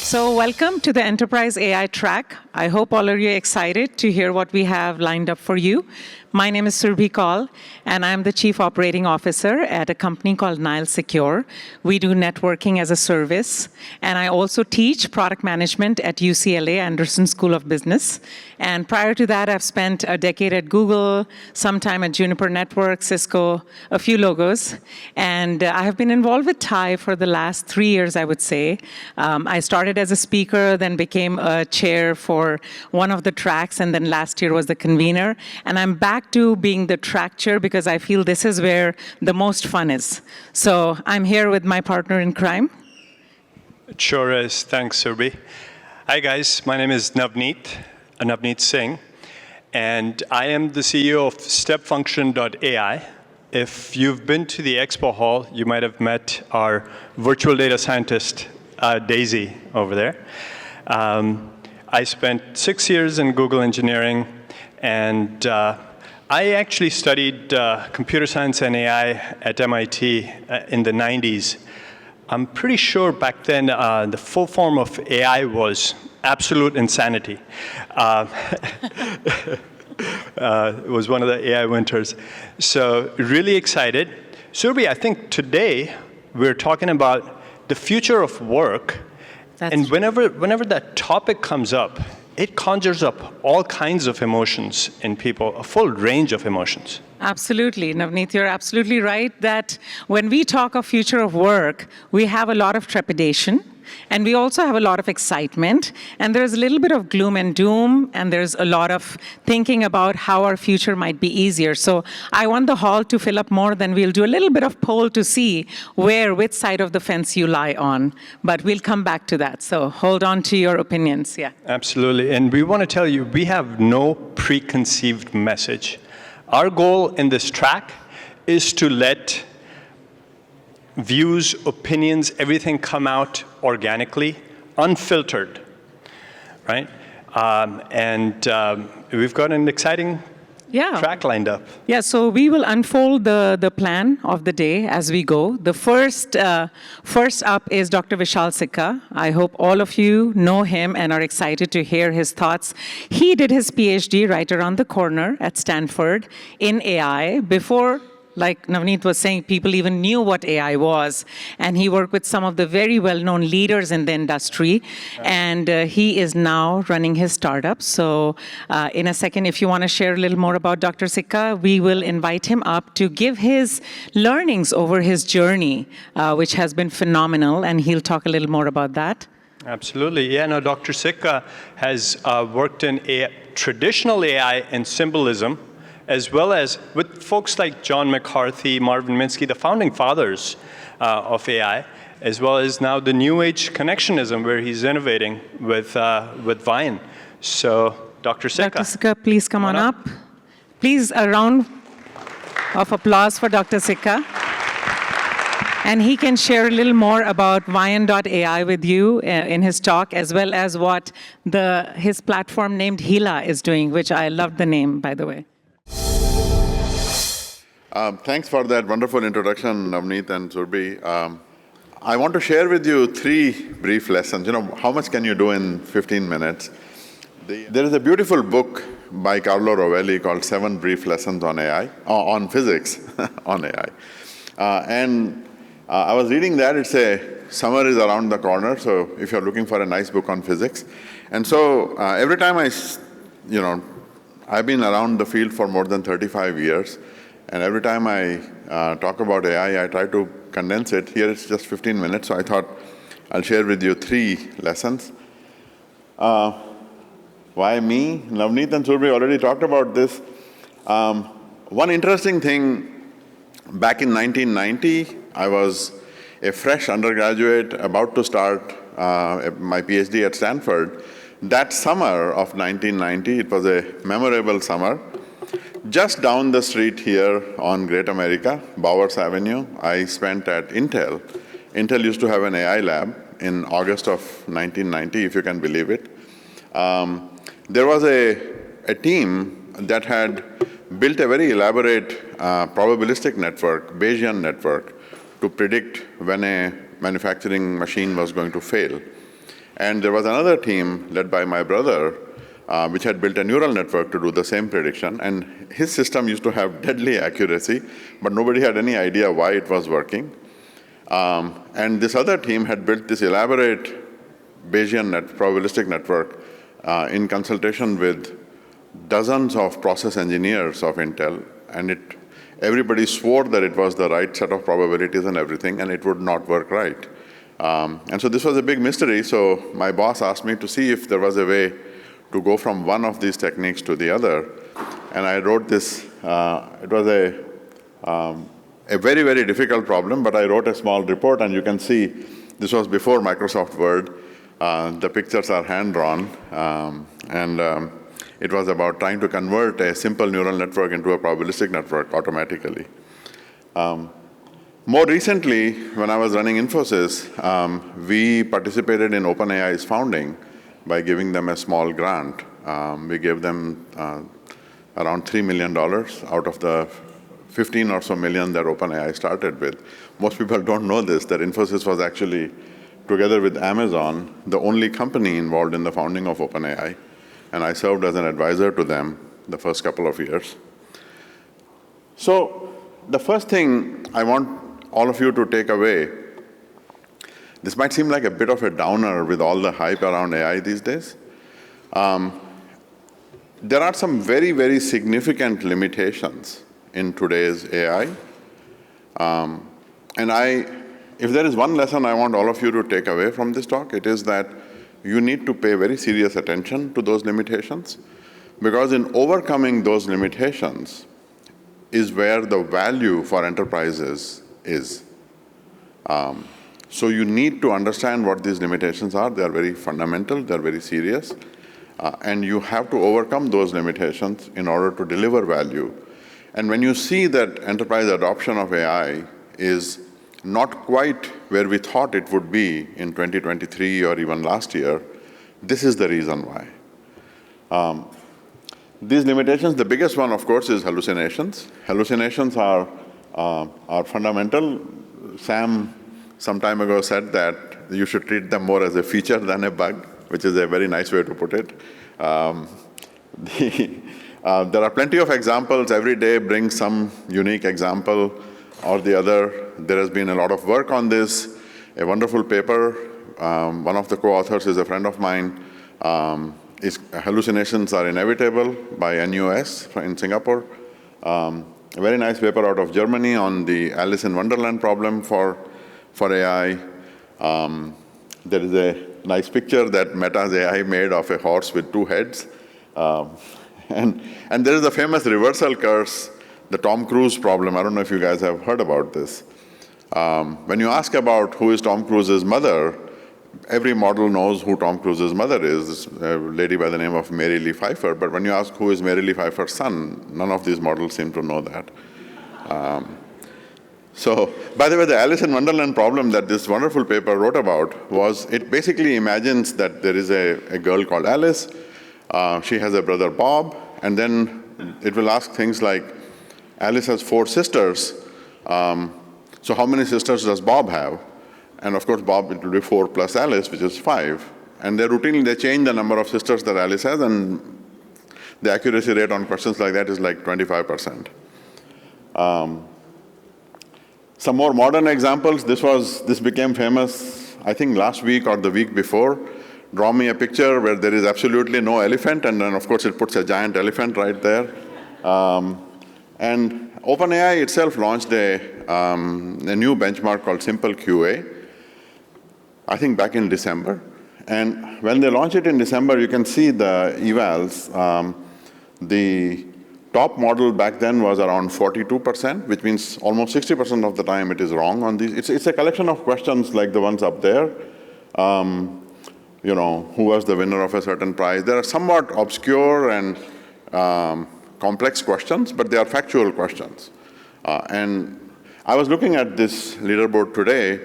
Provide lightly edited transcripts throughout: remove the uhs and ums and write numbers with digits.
So welcome to the Enterprise AI track. I hope all of you are excited to hear what we have lined up for you. My name is Surbhi Kaul, and I'm the Chief Operating Officer at a company called Nile Secure. We do networking as a service, and I also teach product management at UCLA Anderson School of Business. And prior to that, I've spent a decade at Google, some time at Juniper Networks, Cisco, a few logos. And I have been involved with TiE for the last 3 years, I would say. I started as a speaker, then became a chair for one of the tracks, and then last year was the convener. And I'm back to being the track chair because I feel this is where the most fun is. So I'm here with my partner in crime. It sure is. Thanks, Surbhi. Hi, guys. My name is Navneet Singh, and I am the CEO of StepFunction.ai. If you've been to the expo hall, you might have met our virtual data scientist, Daisy, over there. I spent 6 years in Google engineering, and I actually studied computer science and AI at MIT in the 90s. I'm pretty sure back then the full form of AI was absolute insanity. It was one of the AI winters. So really excited. Surbhi, I think today we're talking about the future of work. And whenever that topic comes up, it conjures up all kinds of emotions in people, a full range of emotions. Absolutely. Navneet, you're absolutely right that when we talk of future of work, we have a lot of trepidation, and we also have a lot of excitement, and there's a little bit of gloom and doom, and there's a lot of thinking about how our future might be easier. So I want the hall to fill up more, then we'll do a little bit of poll to see which side of the fence you lie on. But we'll come back to that. So hold on to your opinions. Yeah. Absolutely. And we want to tell you, we have no preconceived message. Our goal in this track is to let views, opinions, everything come out organically, unfiltered, right? We've got an exciting track lined up. Yeah, so we will unfold the plan of the day as we go. The first up is Dr. Vishal Sikka. I hope all of you know him and are excited to hear his thoughts. He did his PhD right around the corner at Stanford in AI before, like Navneet was saying, people even knew what AI was. And he worked with some of the very well-known leaders in the industry. And he is now running his startup. So in a second, if you want to share a little more about Dr. Sikka, we will invite him up to give his learnings over his journey, which has been phenomenal. And he'll talk a little more about that. Absolutely. Yeah, no, Dr. Sikka has worked in traditional AI and symbolism, as well as with folks like John McCarthy, Marvin Minsky, the founding fathers of AI, as well as now the new age connectionism, where he's innovating with Vianai. So, Dr. Sikka. Dr. Sikka, please come on up. Please, a round of applause for Dr. Sikka. And he can share a little more about Vianai with you in his talk, as well as what his platform named Hila is doing, which I love the name, by the way. Thanks for that wonderful introduction, Navneet and Surbhi. I want to share with you 3 brief lessons. You know, how much can you do in 15 minutes? There is a beautiful book by Carlo Rovelli called 7 Brief Lessons on AI, on Physics, on AI. I was reading that. It's summer is around the corner, so if you're looking for a nice book on physics. And so every time I've been around the field for more than 35 years, and every time I talk about AI, I try to condense it. Here it's just 15 minutes, so I thought I'll share with you 3 lessons. Why me? Navneet and Surbhi already talked about this. One interesting thing, back in 1990, I was a fresh undergraduate about to start my PhD at Stanford. That summer of 1990, it was a memorable summer. Just down the street here on Great America, Bowers Avenue, I spent at Intel. Intel used to have an AI lab in August of 1990, if you can believe it. There was a team that had built a very elaborate probabilistic network, Bayesian network, to predict when a manufacturing machine was going to fail. And there was another team led by my brother, which had built a neural network to do the same prediction. And his system used to have deadly accuracy, but nobody had any idea why it was working. And this other team had built this elaborate Bayesian probabilistic network in consultation with dozens of process engineers of Intel. And everybody swore that it was the right set of probabilities and everything, and it would not work right. And so this was a big mystery. So my boss asked me to see if there was a way to go from one of these techniques to the other. And I wrote this. It was a very, very difficult problem, but I wrote a small report, and you can see this was before Microsoft Word. The pictures are hand-drawn, and it was about trying to convert a simple neural network into a probabilistic network automatically. More recently, when I was running Infosys, we participated in OpenAI's founding by giving them a small grant. We gave them around $3 million out of the 15 or so million that OpenAI started with. Most people don't know this, that Infosys was actually, together with Amazon, the only company involved in the founding of OpenAI. And I served as an advisor to them the first couple of years. So the first thing I want all of you to take away, this might seem like a bit of a downer with all the hype around AI these days. There are some very, very significant limitations in today's AI. If there is one lesson I want all of you to take away from this talk, it is that you need to pay very serious attention to those limitations, because in overcoming those limitations is where the value for enterprises is. So you need to understand what these limitations are. They are very fundamental, they're very serious, and you have to overcome those limitations in order to deliver value. And when you see that enterprise adoption of AI is not quite where we thought it would be in 2023 or even last year, this is the reason why. These limitations, the biggest one, of course, is hallucinations. Hallucinations are fundamental. Sam, some time ago, said that you should treat them more as a feature than a bug, which is a very nice way to put it. There are plenty of examples. Every day brings some unique example or the other. There has been a lot of work on this. A wonderful paper. One of the co-authors is a friend of mine. Hallucinations Are Inevitable by NUS in Singapore. A very nice paper out of Germany on the Alice in Wonderland problem for AI. There is a nice picture that Meta's AI made of a horse with two heads. And there is the famous reversal curse, the Tom Cruise problem. I don't know if you guys have heard about this. When you ask about who is Tom Cruise's mother, every model knows who Tom Cruise's mother is, a lady by the name of Mary Lee Pfeiffer. But when you ask who is Mary Lee Pfeiffer's son, none of these models seem to know that. So, by the way, the Alice in Wonderland problem that this wonderful paper wrote about was, it basically imagines that there is a girl called Alice. She has a brother, Bob, and then it will ask things like, Alice has 4 sisters, so how many sisters does Bob have? And of course, Bob, it will be 4 plus Alice, which is 5. And they routinely change the number of sisters that Alice has, and the accuracy rate on questions like that is like 25%. Some more modern examples. This became famous, I think, last week or the week before. Draw me a picture where there is absolutely no elephant, and then, of course, it puts a giant elephant right there. And OpenAI itself launched a new benchmark called Simple QA, I think back in December. And when they launched it in December, you can see the evals. The top model back then was around 42%, which means almost 60% of the time it is wrong on these. It's a collection of questions like the ones up there. Who was the winner of a certain prize? They are somewhat obscure and complex questions, but they are factual questions. And I was looking at this leaderboard today.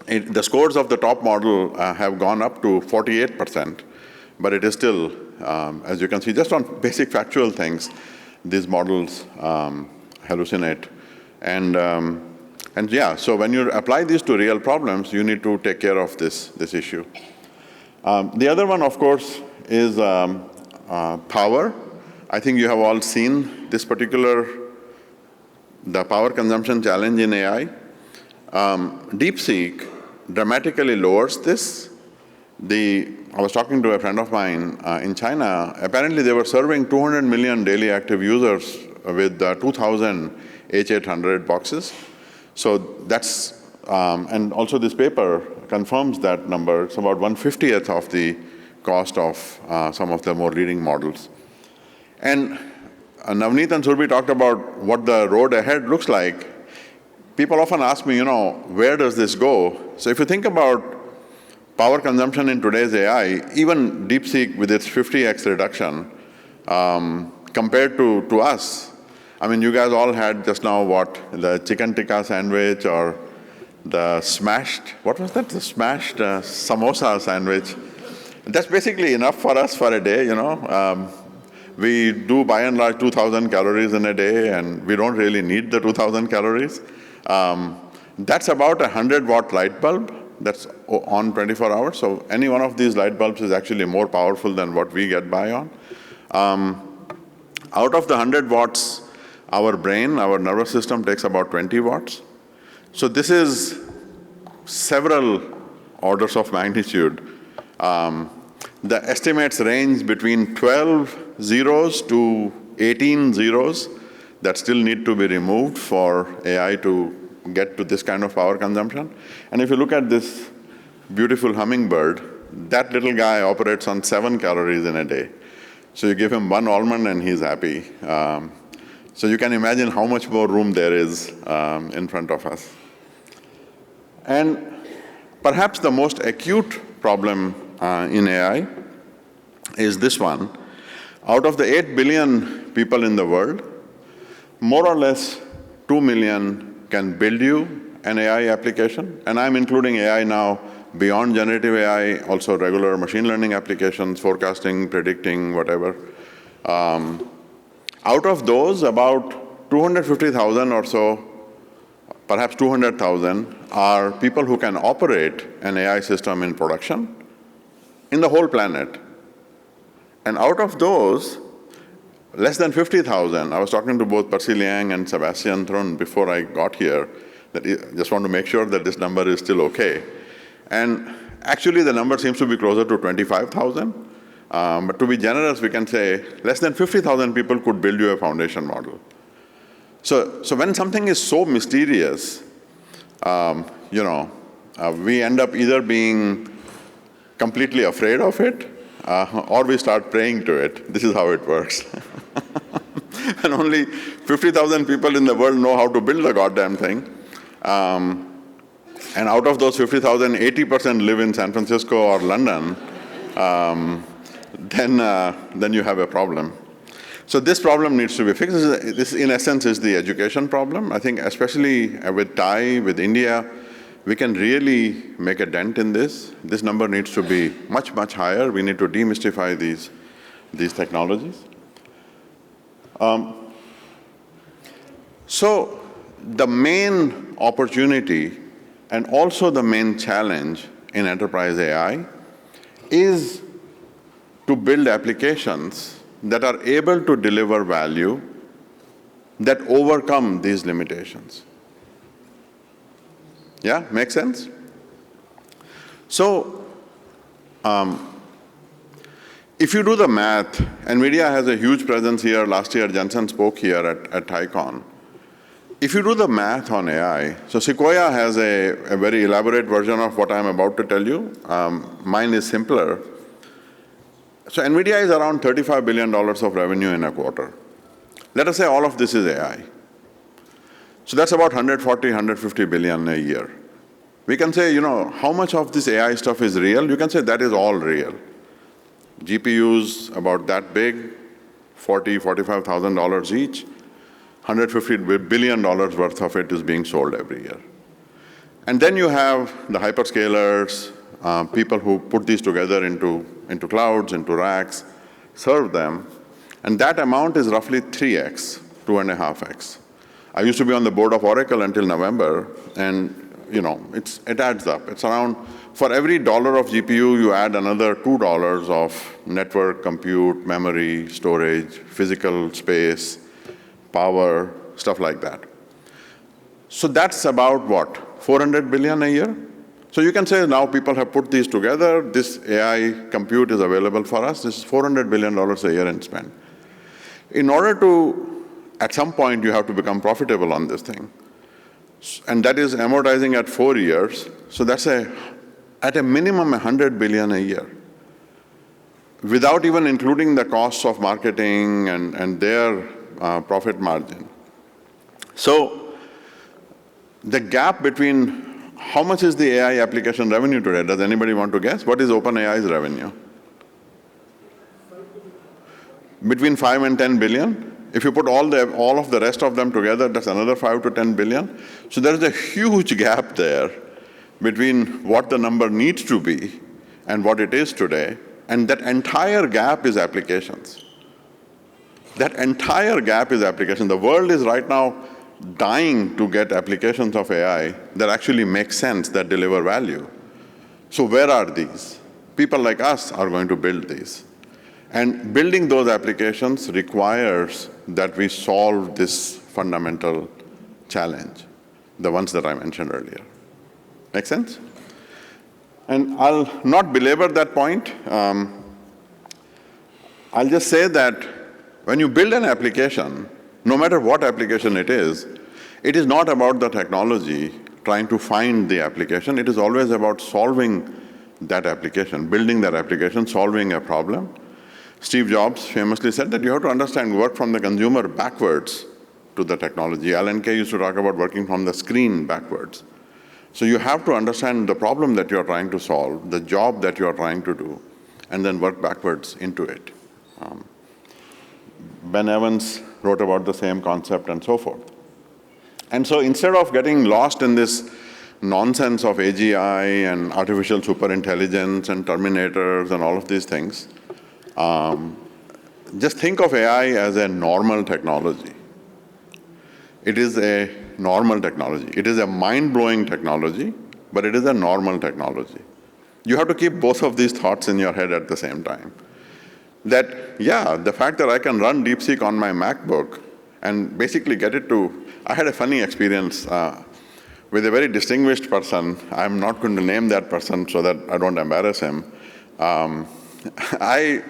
The scores of the top model have gone up to 48%, but it is still, as you can see, just on basic factual things, these models hallucinate. And yeah, so when you apply these to real problems, you need to take care of this issue. The other one, of course, is power. I think you have all seen this the power consumption challenge in AI. DeepSeek dramatically lowers this. I was talking to a friend of mine in China. Apparently, they were serving 200 million daily active users with 2,000 H800 boxes. So that's, and also this paper confirms that number. It's about 1/50th of the cost of some of the more leading models. And Navneet and Surabhi talked about what the road ahead looks like. People often ask me, where does this go? So if you think about power consumption in today's AI, even DeepSeek with its 50x reduction, compared to us, I mean, you guys all had just now the chicken tikka sandwich or the smashed, what was that? The smashed samosa sandwich. That's basically enough for us for a day, We do, by and large, 2,000 calories in a day, and we don't really need the 2,000 calories. That's about a 100-watt light bulb that's on 24 hours. So any one of these light bulbs is actually more powerful than what we get by on. Out of the 100 watts, our brain, our nervous system takes about 20 watts. So this is several orders of magnitude. The estimates range between 12 zeros to 18 zeros that still need to be removed for AI to get to this kind of power consumption. And if you look at this beautiful hummingbird, that little guy operates on 7 calories in a day. So you give him one almond and he's happy. So you can imagine how much more room there is in front of us. And perhaps the most acute problem in AI is this one. Out of the 8 billion people in the world, more or less 2 million can build you an AI application. And I'm including AI now beyond generative AI, also regular machine learning applications, forecasting, predicting, whatever. Out of those, about 250,000 or so, perhaps 200,000, are people who can operate an AI system in production in the whole planet. And out of those, less than 50,000, I was talking to both Percy Liang and Sebastian Thrun before I got here, that I just want to make sure that this number is still okay. And actually, the number seems to be closer to 25,000. But to be generous, we can say less than 50,000 people could build you a foundation model. So when something is so mysterious, we end up either being completely afraid of it, or we start praying to it. This is how it works. And only 50,000 people in the world know how to build the goddamn thing. And out of those 50,000, 80% live in San Francisco or London. Then you have a problem. So this problem needs to be fixed. This, in essence, is the education problem. I think especially with TiE, with India, we can really make a dent in this. This number needs to be much, much higher. We need to demystify these technologies. So the main opportunity and also the main challenge in enterprise AI is to build applications that are able to deliver value that overcome these limitations. Yeah, make sense? So, if you do the math, NVIDIA has a huge presence here. Last year, Jensen spoke here at TiEcon. If you do the math on AI, so Sequoia has a very elaborate version of what I'm about to tell you. Mine is simpler. So NVIDIA is around $35 billion of revenue in a quarter. Let us say all of this is AI. So that's about 140, 150 billion a year. We can say, how much of this AI stuff is real? You can say that is all real. GPUs about that big, $45,000 each. $150 billion worth of it is being sold every year. And then you have the hyperscalers, people who put these together into clouds, into racks, serve them. And that amount is roughly 3x, 2.5x. I used to be on the board of Oracle until November, and it adds up. It's around, for every dollar of GPU, you add another $2 of network, compute, memory, storage, physical space, power, stuff like that. So that's about what? 400 billion a year? So you can say now people have put these together, this AI compute is available for us, this is $400 billion a year in spend. In order to, at some point, you have to become profitable on this thing. And that is amortizing at 4 years, so that's at a minimum 100 billion a year, without even including the costs of marketing and their profit margin. So the gap between how much is the AI application revenue today? Does anybody want to guess? What is OpenAI's revenue? Between 5 and 10 billion. If you put all of the rest of them together, that's another 5 to 10 billion. So there's a huge gap there between what the number needs to be and what it is today. And that entire gap is applications. That entire gap is application. The world is right now dying to get applications of AI that actually make sense, that deliver value. So where are these? People like us are going to build these. And building those applications requires that we solve this fundamental challenge, the ones that I mentioned earlier. Make sense? And I'll not belabor that point. I'll just say that when you build an application, no matter what application it is not about the technology trying to find the application. It is always about solving that application, building that application, solving a problem. Steve Jobs famously said that you have to understand work from the consumer backwards to the technology. Alan Kay used to talk about working from the screen backwards. So you have to understand the problem that you're trying to solve, the job that you're trying to do, and then work backwards into it. Ben Evans wrote about the same concept and so forth. And so instead of getting lost in this nonsense of AGI and artificial superintelligence and terminators and all of these things, just think of AI as a normal technology. It is a normal technology. It is a mind-blowing technology, but it is a normal technology. You have to keep both of these thoughts in your head at the same time. That, yeah, the fact that I can run DeepSeek on my MacBook and basically get it to, I had a funny experience with a very distinguished person. I'm not going to name that person so that I don't embarrass him. I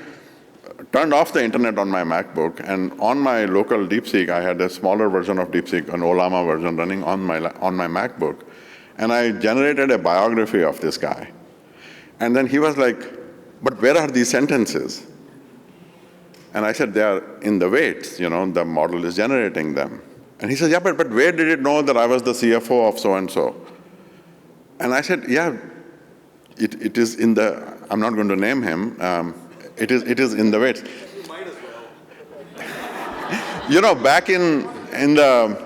turned off the internet on my MacBook, and on my local DeepSeek, I had a smaller version of DeepSeek, an Olama version running on my MacBook. And I generated a biography of this guy. And then he was like, but where are these sentences? And I said, they are in the weights, the model is generating them. And he said, yeah, but where did it know that I was the CFO of so-and-so? And I said, yeah, it is in the, I'm not going to name him, it is in the weights. You might as well. Back in the,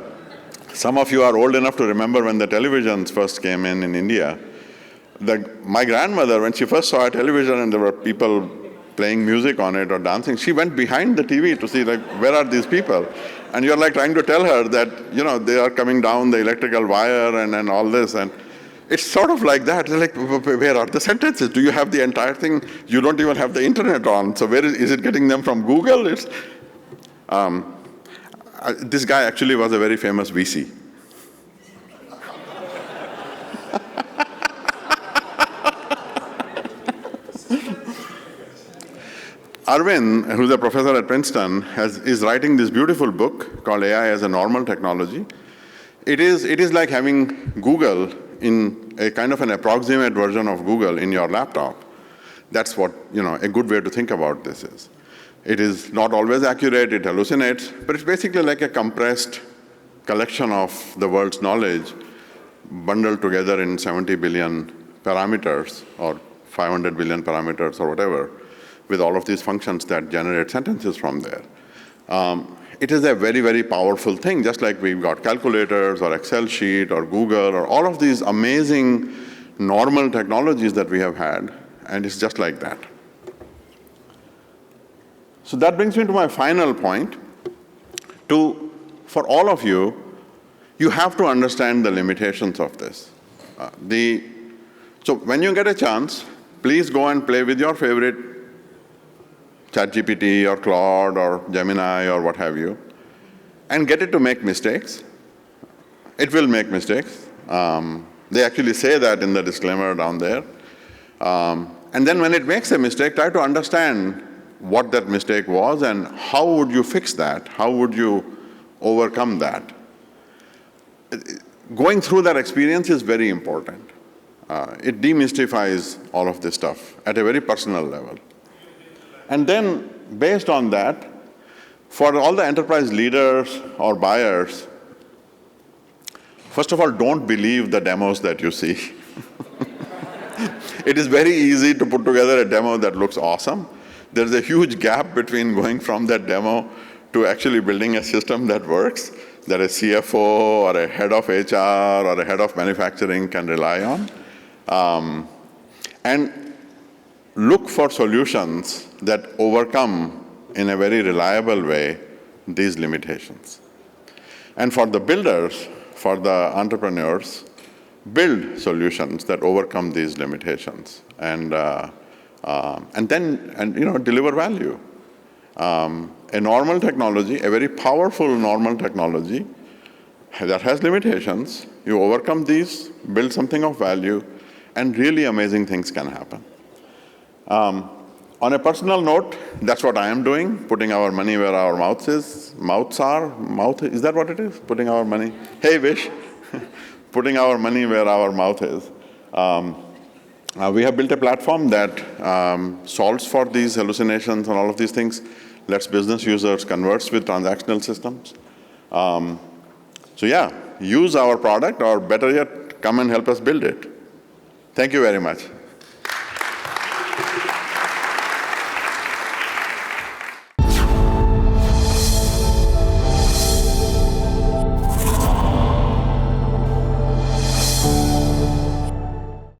some of you are old enough to remember when the televisions first came in India. My grandmother, when she first saw a television and there were people playing music on it or dancing, she went behind the TV to see, where are these people? And you're trying to tell her that, they are coming down the electrical wire and all this. And it's sort of like that. They're like, where are the sentences? Do you have the entire thing? You don't even have the internet on. So where is it getting them from Google? This guy actually was a very famous VC. Arvind, who's a professor at Princeton, is writing this beautiful book called AI as a Normal Technology. It is like having Google in a kind of an approximate version of Google in your laptop. That's what, a good way to think about this is. It is not always accurate, it hallucinates, but it's basically like a compressed collection of the world's knowledge bundled together in 70 billion parameters or 500 billion parameters or whatever, with all of these functions that generate sentences from there. It is a very, very powerful thing, just like we've got calculators or Excel sheet or Google or all of these amazing normal technologies that we have had, and it's just like that. So that brings me to my final point. For all of you, you have to understand the limitations of this. So when you get a chance, please go and play with your favorite ChatGPT or Claude or Gemini or what have you, and get it to make mistakes. It will make mistakes. They actually say that in the disclaimer down there. And then when it makes a mistake, try to understand what that mistake was and how would you fix that? How would you overcome that? Going through that experience is very important. It demystifies all of this stuff at a very personal level. And then, based on that, for all the enterprise leaders or buyers, first of all, don't believe the demos that you see. It is very easy to put together a demo that looks awesome. There's a huge gap between going from that demo to actually building a system that works, that a CFO or a head of HR or a head of manufacturing can rely on. And look for solutions that overcome, in a very reliable way, these limitations. And for the builders, for the entrepreneurs, build solutions that overcome these limitations and then deliver value. A normal technology, a very powerful normal technology that has limitations, you overcome these, build something of value, and really amazing things can happen. On a personal note, that's what I am doing, putting our money where our mouths are. Is that what it is? Putting our money? Hey, Vish. Putting our money where our mouth is. We have built a platform that solves for these hallucinations and all of these things, lets business users converse with transactional systems. So yeah, use our product, or better yet, come and help us build it. Thank you very much.